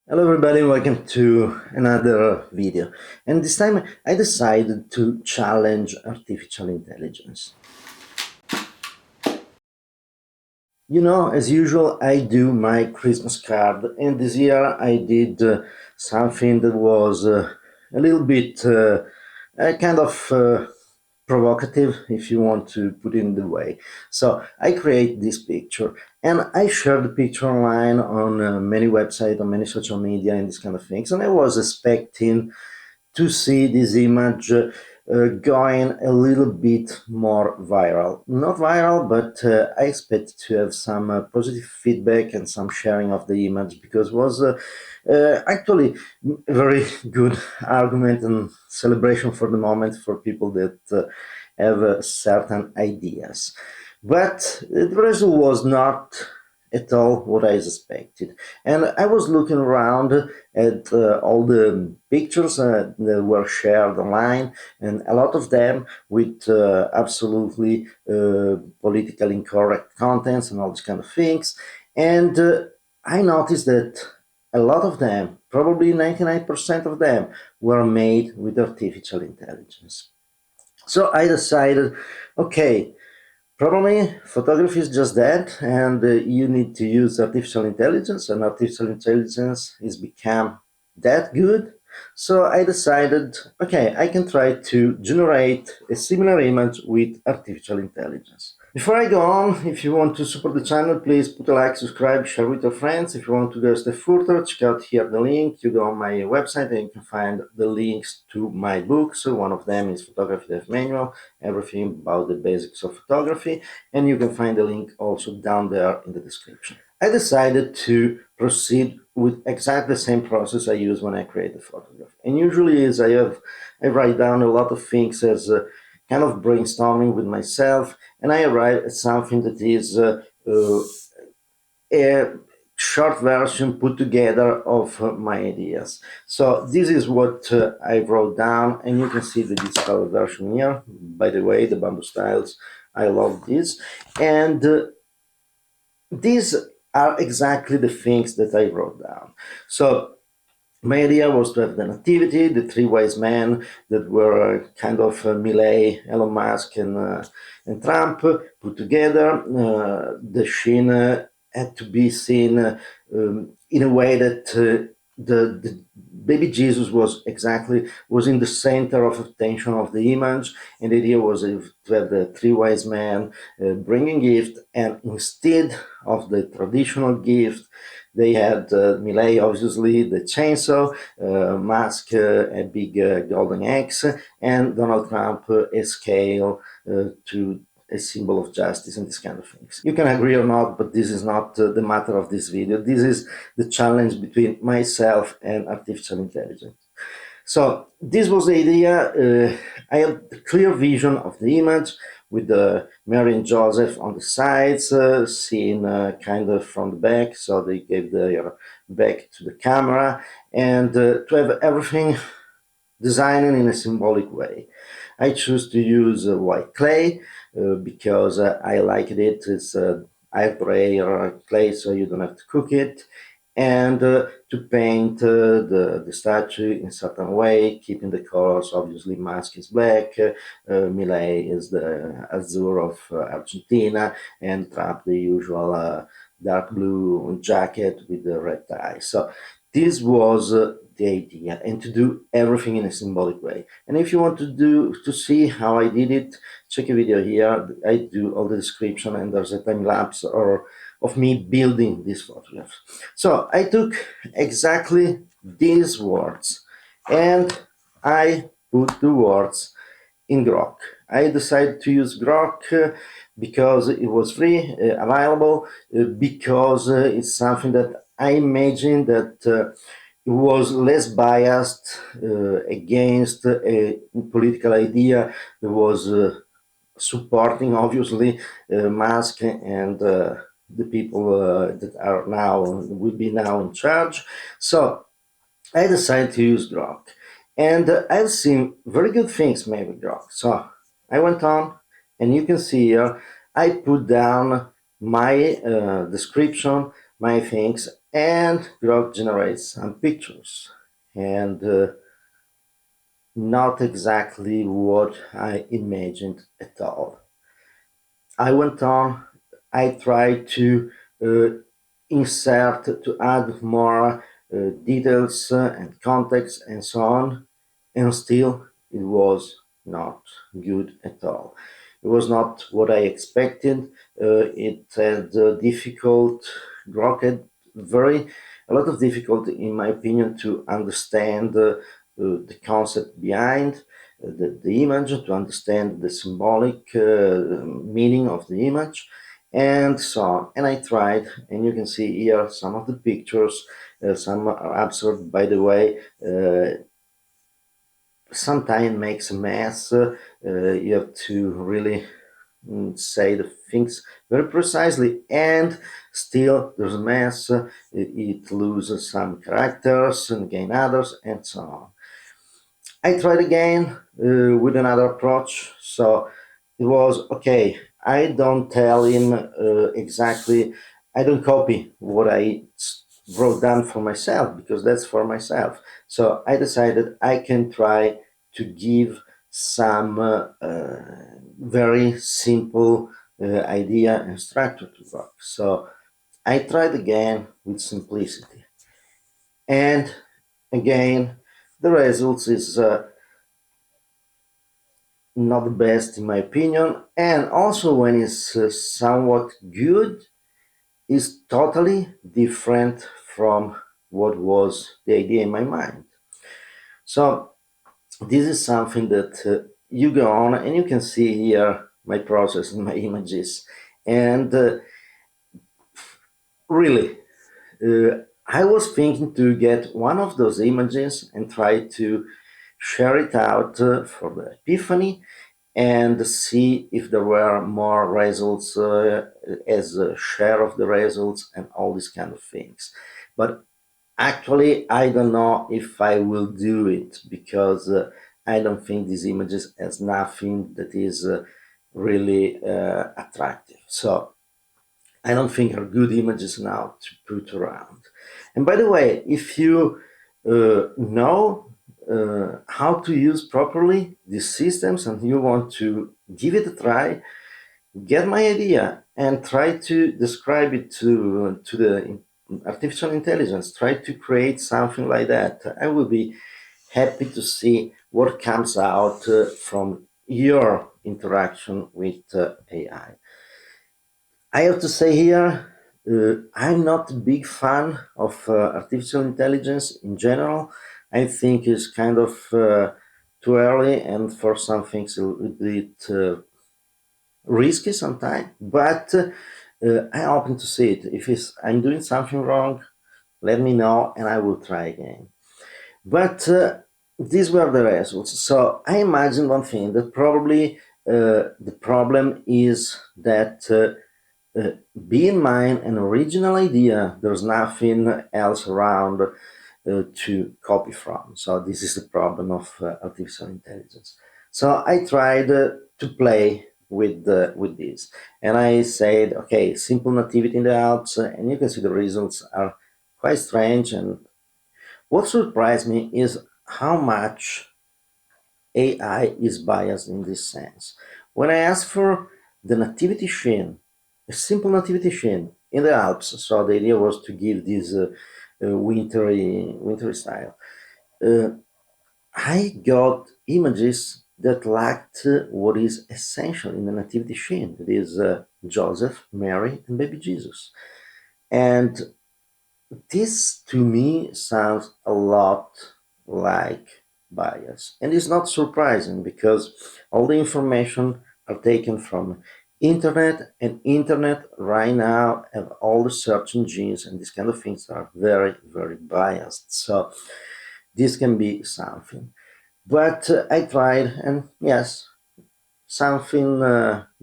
Hello everybody, welcome to another video. And this time I decided to challenge artificial intelligence. As usual, I do my Christmas card, and this year I did something that was a little bit kind of provocative, if you want to put it in the way. So I create this picture, and I share the picture online on many websites, on many social media, and these kind of things. And I was expecting to see this image going a little bit more viral. Not viral, but I expect to have some positive feedback and some sharing of the image because it was actually a very good argument and celebration for the moment for people that have certain ideas. But the result was not at all what I expected. And I was looking around at all the pictures that were shared online, and a lot of them with absolutely politically incorrect contents and all these kind of things. And I noticed that a lot of them, probably 99% of them, were made with artificial intelligence. So I decided, okay, probably photography is just that, and you need to use artificial intelligence, and artificial intelligence is become that good. So I decided, okay, I can try to generate a similar image with artificial intelligence. Before I go on, if you want to support the channel, please put a like, subscribe, share with your friends. If you want to go a step further, check out here the link. You go on my website and you can find the links to my books. One of them is Photography Dev Manual, everything about the basics of photography, and you can find the link also down there in the description. I decided to proceed with exactly the same process I use when I create a photograph. And usually is I write down a lot of things as kind of brainstorming with myself, and I arrive at something that is a short version put together of my ideas. So this is what I wrote down, and you can see the digital version here. By the way, the bamboo styles, I love this. And these are exactly the things that I wrote down. So my idea was to have the nativity, the three wise men that were kind of Millet, Elon Musk, and Trump put together. The scene had to be seen in a way that the baby Jesus was in the center of attention of the image, and the idea was to have the three wise men bringing gift, and instead of the traditional gift, they had Millet, obviously, the chainsaw, Musk, a big golden axe, and Donald Trump, a scale to a symbol of justice and these kind of things. You can agree or not, but this is not the matter of this video. This is the challenge between myself and artificial intelligence. So this was the idea. I had a clear vision of the image with Mary and Joseph on the sides, seen kind of from the back, so they gave their back to the camera, and to have everything designed in a symbolic way. I choose to use white clay because I liked it. It's air dry or clay, so you don't have to cook it, and to paint the statue in a certain way, keeping the colors. Obviously, Musk is black, Millet is the Azure of Argentina, and Trump the usual dark blue jacket with the red tie. So this was the idea, and to do everything in a symbolic way. And if you want to see how I did it, check a video here. I do all the description, and there's a time lapse or of me building this photograph. So I took exactly these words and I put the words in Grok. I decided to use Grok because it was free, available, because it's something that I imagine that it was less biased against a political idea that was supporting, obviously, Musk and the people that are now will be now in charge. So I decided to use Grok, and I've seen very good things made with Grok. So I went on, and you can see here I put down my description, my things, and Grok generates some pictures, and not exactly what I imagined at all. I went on, I tried to uh, insert, to add more details and context and so on, and still it was not good at all. It was not what I expected. It had difficult, Grok had very a lot of difficulty, in my opinion, to understand the concept behind the image, to understand the symbolic meaning of the image, and so on. And I tried, and you can see here some of the pictures. Some are absurd, by the way. Sometimes makes a mess. You have to really say the things very precisely, and still there's a mess. It loses some characters and gain others, and so on. I tried again with another approach. So it was okay. I don't tell him exactly, I don't copy what wrote down for myself because that's for myself. So I decided I can try to give some very simple idea and structure to work. So I tried again with simplicity. And again, the results is not the best in my opinion, and also when it's somewhat good, is totally different from what was the idea in my mind. So this is something that you go on and you can see here my process and my images, and really I was thinking to get one of those images and try to share it out for the epiphany and see if there were more results as a share of the results and all these kind of things. But actually, I don't know if I will do it because I don't think these images has nothing that is really attractive. So I don't think are good images now to put around. And by the way, if you know how to use properly these systems and you want to give it a try, get my idea and try to describe it to the artificial intelligence. Try to create something like that. I will be happy to see what comes out from your interaction with AI. I have to say here, I'm not a big fan of artificial intelligence in general. I think it's kind of too early and for some things a little bit risky sometimes. But I'm open to see it. If I'm doing something wrong, let me know and I will try again. But these were the results. So I imagine one thing that probably the problem is that. Be in mind an original idea. There's nothing else around to copy from. So this is the problem of artificial intelligence. So I tried to play with this, and I said, okay, simple nativity in the Alps, and you can see the results are quite strange. And what surprised me is how much AI is biased in this sense. When I asked for the nativity scene, a simple nativity scene in the Alps, so the idea was to give this wintry style. Uh, I got images that lacked what is essential in the nativity scene. That is Joseph, Mary, and baby Jesus. And this to me sounds a lot like bias. And it's not surprising because all the information are taken from internet, and internet right now have all the search engines and these kind of things are very, very biased. So this can be something. But I tried, and yes, something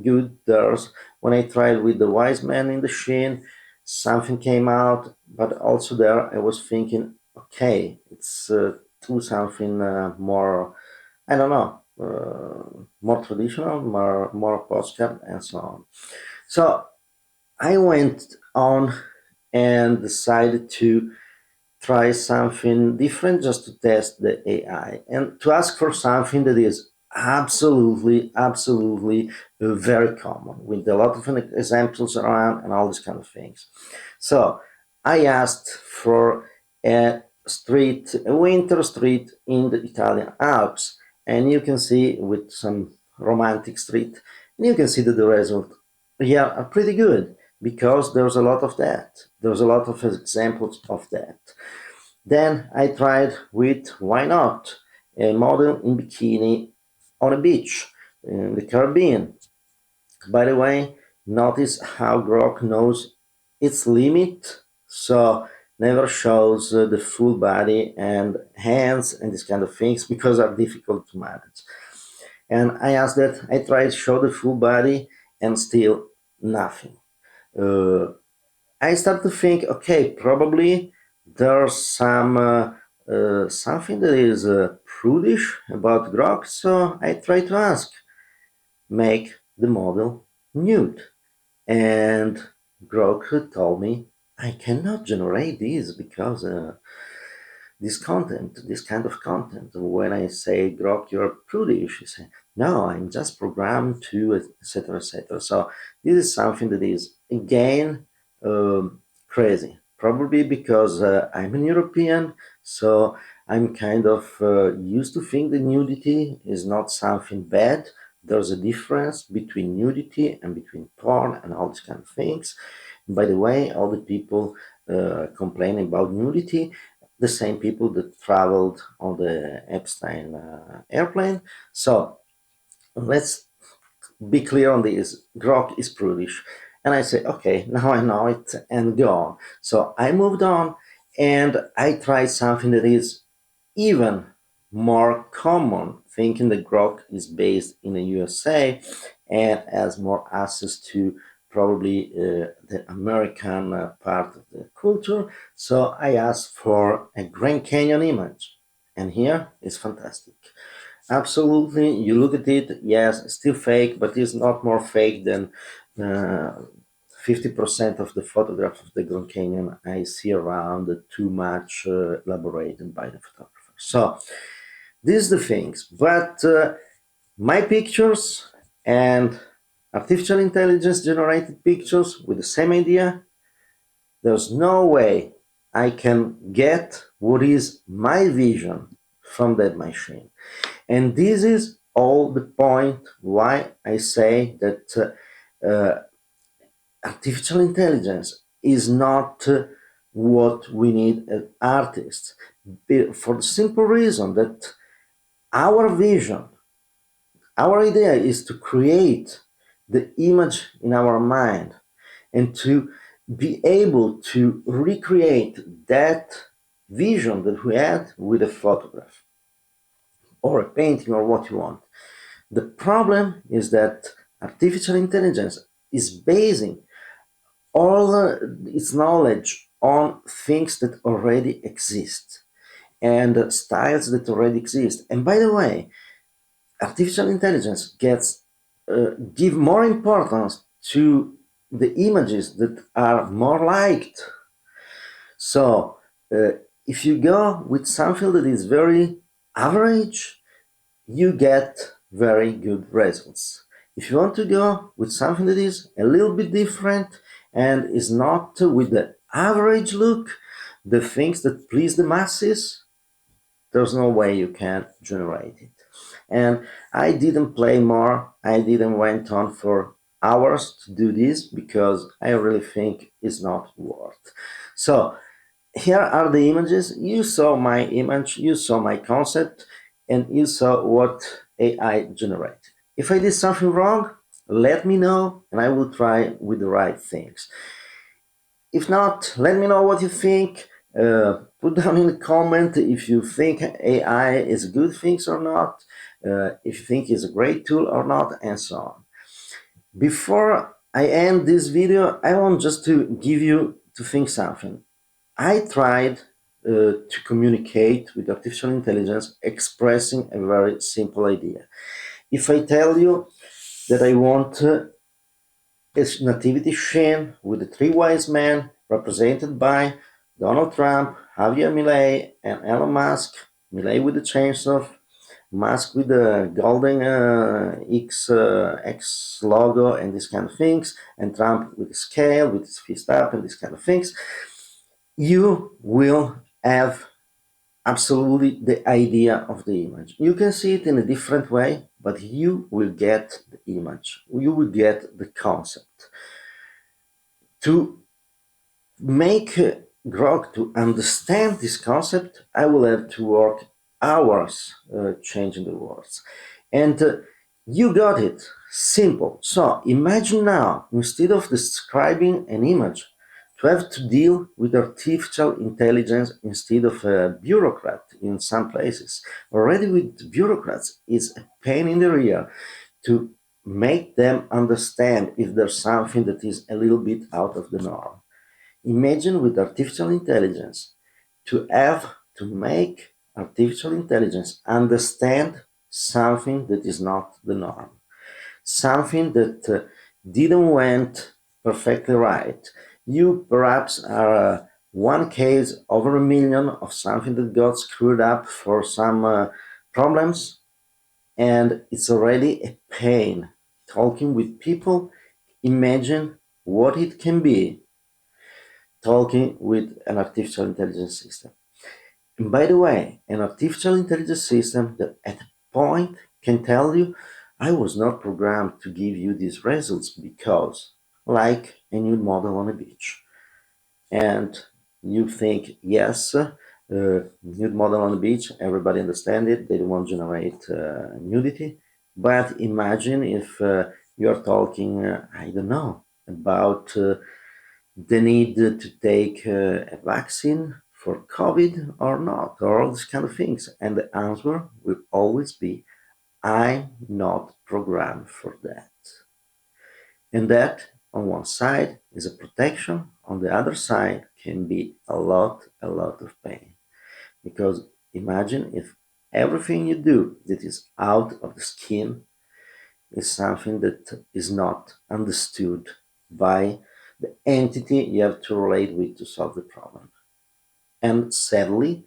good there's when I tried with the wise man in the Shin, something came out, but also there I was thinking, okay, it's do something more, I don't know, more traditional, more postcard, and so on. So I went on and decided to try something different just to test the AI and to ask for something that is absolutely very common with a lot of examples around and all these kind of things. So I asked for a winter street in the Italian Alps, and you can see with some romantic street, and you can see that the result here are pretty good because there's a lot of that. There's a lot of examples of that. Then I tried with why not a model in bikini on a beach in the Caribbean. By the way, notice how Grok knows its limit, so never shows the full body and hands and these kind of things because are difficult to manage. And I asked that I tried to show the full body and still nothing. Uh, I start to think, okay, probably there's something that is prudish about Grok, so I try to ask, make the model nude. And Grok told me I cannot generate this because this kind of content. When I say, Grok, you're prudish, you say, no, I'm just programmed to, etc., etc. So this is something that is, again, crazy. Probably because I'm an European, so I'm kind of used to think that nudity is not something bad. There's a difference between nudity and between porn and all these kind of things. By the way, all the people complaining about nudity, the same people that traveled on the Epstein airplane. So let's be clear on this. Grok is prudish. And I say, okay, now I know it and go on. So I moved on and I tried something that is even more common, thinking that Grok is based in the USA and has more access to probably the American part of the culture. So I asked for a Grand Canyon image, and here is fantastic. Absolutely, you look at it, yes, still fake, but it's not more fake than uh, 50% of the photograph of the Grand Canyon I see around, too much elaborated by the photographer. So, these are the things. But my pictures and artificial intelligence generated pictures with the same idea, there's no way I can get what is my vision from that machine. And this is all the point why I say that artificial intelligence is not what we need as artists, for the simple reason that our vision, our idea is to create the image in our mind and to be able to recreate that vision that we had with a photograph or a painting or what you want. The problem is that artificial intelligence is basing all its knowledge on things that already exist and styles that already exist. And by the way, artificial intelligence gets give more importance to the images that are more liked. So if you go with something that is very average, you get very good results. If you want to go with something that is a little bit different and is not with the average look, the things that please the masses, there's no way you can generate it. And I didn't play more. I didn't went on for hours to do this because I really think it's not worth. So here are the images. You saw my image, you saw my concept, and you saw what AI generated. If I did something wrong, let me know and I will try with the right things. If not, let me know what you think. Put down in the comment if you think AI is good things or not, if you think it's a great tool or not, and so on. Before I end this video, I want just to give you to think something. I tried to communicate with artificial intelligence expressing a very simple idea. If I tell you that I want a nativity scene with the three wise men represented by Donald Trump, Javier Milei, and Elon Musk. Milei with the chainsaw, Musk with the golden X logo and these kind of things, and Trump with the scale, with his fist up and these kind of things. You will have absolutely the idea of the image. You can see it in a different way, but you will get the image. You will get the concept. To make Grok to understand this concept, I will have to work hours changing the words. And you got it. Simple. So imagine now, instead of describing an image, to have to deal with artificial intelligence instead of a bureaucrat in some places. Already with bureaucrats, it's a pain in the rear to make them understand if there's something that is a little bit out of the norm. Imagine with artificial intelligence to have to make artificial intelligence understand something that is not the norm, something that didn't went perfectly right. You perhaps are one case over a million of something that got screwed up for some problems, and it's already a pain talking with people. Imagine what it can be talking with an artificial intelligence system. And by the way, an artificial intelligence system that at a point can tell you, I was not programmed to give you these results because, like a nude model on a beach. And you think, yes, nude model on the beach, everybody understand it, they won't generate nudity. But imagine if you are talking, I don't know, about the need to take a vaccine for COVID or not, or all these kind of things. And the answer will always be, I'm not programmed for that. And that, on one side, is a protection. On the other side, can be a lot of pain. Because imagine if everything you do that is out of the skin is something that is not understood by the entity you have to relate with to solve the problem. And sadly,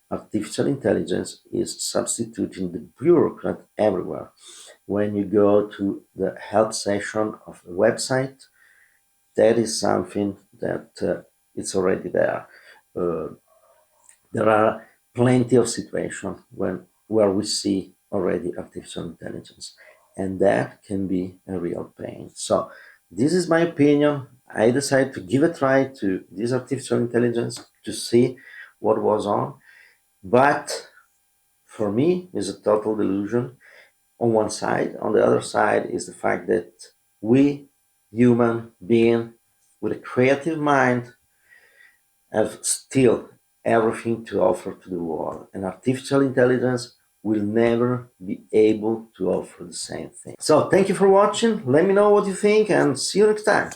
artificial intelligence is substituting the bureaucrat everywhere. When you go to the help section of a website, that is something that it's already there. Uh, there are plenty of situations where we see already artificial intelligence, and that can be a real pain. So this is my opinion. I decided to give a try to this artificial intelligence to see what was on, but for me it's a total delusion on one side. On the other side is the fact that we human being with a creative mind have still everything to offer to the world, and artificial intelligence will never be able to offer the same thing. So thank you for watching. Let me know what you think and see you next time.